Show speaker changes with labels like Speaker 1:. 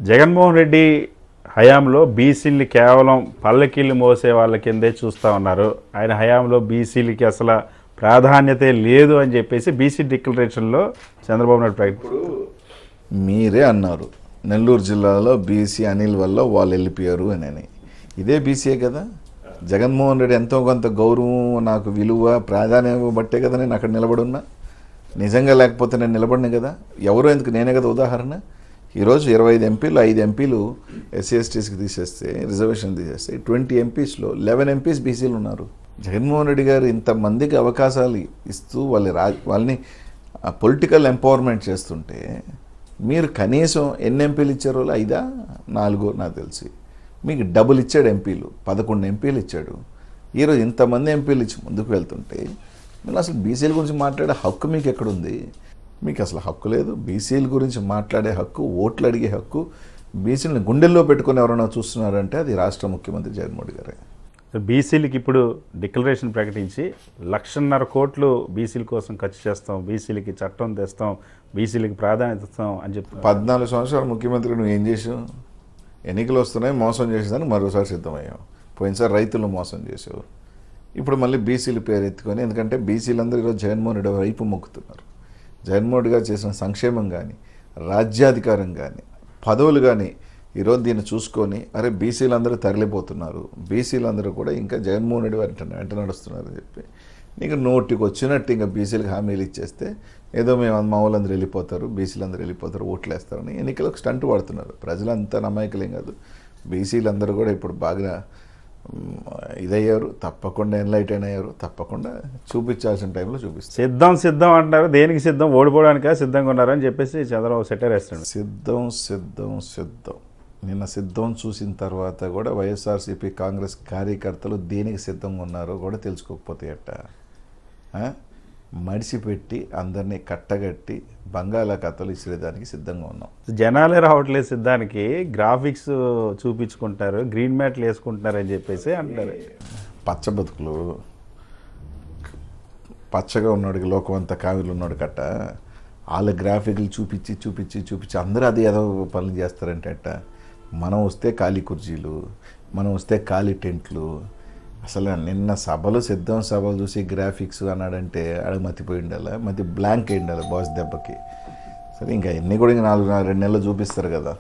Speaker 1: జగన్మోహన్ రెడ్డి హయాంలో బీసీలు కేవలం పల్లకీళ్ళు మోసే వాళ్ళ కిందే చూస్తూ ఉన్నారు. ఆయన హయాంలో బీసీలకి అసలు ప్రాధాన్యతే లేదు అని చెప్పేసి బీసీ డిక్లరేషన్లో చంద్రబాబు నాయుడు ప్రకటించారు.
Speaker 2: మీరే అన్నారు నెల్లూరు జిల్లాలో బీసీ అనిల్ వల్ల వాళ్ళు వెళ్ళిపోయారు అని. ఇదే బీసీయే కదా. జగన్మోహన్ రెడ్డి ఎంతో కొంత గౌరవం, నాకు విలువ, ప్రాధాన్యం బట్టే కదా నేను అక్కడ నిలబడున్నా. నిజంగా లేకపోతే నేను నిలబడిన కదా. ఎవరో ఎందుకు, నేనే కదా ఉదాహరణ. ఈరోజు 25 ఎంపీలు 5 ఎంపీలు ఎస్సీ ఎస్టీస్కి తీసేస్తే, రిజర్వేషన్ తీసేస్తే 20 ఎంపీస్లో 11 ఎంపీస్ బీసీలు ఉన్నారు. జగన్మోహన్ రెడ్డి గారు ఇంతమందికి అవకాశాలు ఇస్తూ వాళ్ళని పొలిటికల్ ఎంపవర్మెంట్ చేస్తుంటే మీరు కనీసం ఎన్ని ఎంపీలు ఇచ్చారో 5 4 నాకు తెలిసి. మీకు డబుల్ ఇచ్చాడు ఎంపీలు, 11 ఎంపీలు ఇచ్చాడు. ఈరోజు ఇంతమంది ఎంపీలు ఇచ్చి ముందుకు వెళ్తుంటే మీరు అసలు బీసీల గురించి మాట్లాడే హక్కు మీకు ఎక్కడుంది? మీకు అసలు హక్కు లేదు. బీసీల గురించి మాట్లాడే హక్కు, ఓట్లు అడిగే హక్కు బీసీలను గుండెల్లో పెట్టుకుని ఎవరైనా చూస్తున్నారంటే అది రాష్ట్ర ముఖ్యమంత్రి జగన్మోహన్ రెడ్డి గారే.
Speaker 1: బీసీలకి ఇప్పుడు డిక్లరేషన్ ప్రకటించి 1,50,000 కోట్లు బీసీల కోసం ఖర్చు చేస్తాం, బీసీలకి చట్టం తెస్తాం, బీసీలకి ప్రాధాన్యత ఇస్తాం అని చెప్పి
Speaker 2: 14 సంవత్సరాల ముఖ్యమంత్రి నువ్వు ఏం చేసావు? ఎన్నికలు వస్తున్నాయి, మోసం చేసేదానికి మరోసారి సిద్ధమయ్యావు. పోయినసారి రైతులను మోసం చేసావు. ఇప్పుడు మళ్ళీ బీసీలు పేరు ఎత్తుకొని, ఎందుకంటే బీసీలందరూ ఈరోజు జగన్మోహన్ రెడ్డి వైపు మొక్కుతున్నారు. జగన్మోహన్ రెడ్డి గారు చేసిన సంక్షేమం కానీ, రాజ్యాధికారం కానీ, పదవులు కానీ ఈరోజు దీన్ని చూసుకొని అరే బీసీలందరూ తరలిపోతున్నారు, బీసీలందరూ కూడా ఇంకా జగన్మోహన్ రెడ్డి వెంట నడుస్తున్నారు అని చెప్పి నీకు నోటికి వచ్చినట్టు ఇంకా బీసీలకు హామీలు ఇచ్చేస్తే ఏదో మేము మా వాళ్ళందరూ వెళ్ళిపోతారు, బీసీలందరూ వెళ్ళిపోతారు, ఓట్లు వేస్తారని ఎన్నికలకు స్టంట్ పడుతున్నారు. ప్రజలంతా నమ్మకలేం కాదు. బీసీలందరూ కూడా ఇప్పుడు బాగా ఇదయ్యారు, తప్పకుండా ఎన్లైటైన్ అయ్యారు. తప్పకుండా చూపించాల్సిన టైంలో చూపిస్తారు.
Speaker 1: సిద్ధం అంటున్నారు. దేనికి సిద్ధం? ఓడిపోవడానికా సిద్ధంగా ఉన్నారని చెప్పేసి చంద్రబాబు సెటర్ వేస్తాడు.
Speaker 2: సిద్ధం నిన్న సిద్ధం చూసిన తర్వాత కూడా వైఎస్ఆర్సీపీ కాంగ్రెస్ కార్యకర్తలు దేనికి సిద్ధంగా ఉన్నారో కూడా తెలుసుకోకపోతే ఎట్ట? మడిసిపెట్టి అందరినీ కట్టగట్టి బంగాళాఖాతాలు ఇచ్చేదానికి సిద్ధంగా ఉన్నాం.
Speaker 1: జనాలే రావట్లేదు సిద్ధానికి. గ్రాఫిక్స్ చూపించుకుంటారు, గ్రీన్ మ్యాట్లు వేసుకుంటున్నారు అని చెప్పేసి అంటారు.
Speaker 2: పచ్చ బతుకులు, పచ్చగా ఉన్నాడికి లోకం అంతా కావిలు ఉన్నాడు కట్ట. వాళ్ళ గ్రాఫిక్లు చూపించి అందరూ అది ఏదో పనులు చేస్తారంటే అట్ట. మనం వస్తే ఖాళీ కుర్చీలు, మనం వస్తే ఖాళీ టెంట్లు. అసలు నిన్న సిద్ధం సభలు చూసి గ్రాఫిక్స్ అన్నాడంటే అడిగి మతిపోయి ఉండాలి, బ్లాంక్ అయి ఉండాలి బాస్ దెబ్బకి. సరే ఇంకా ఎన్ని కూడా ఇంకా 2 నెలలు చూపిస్తారు కదా.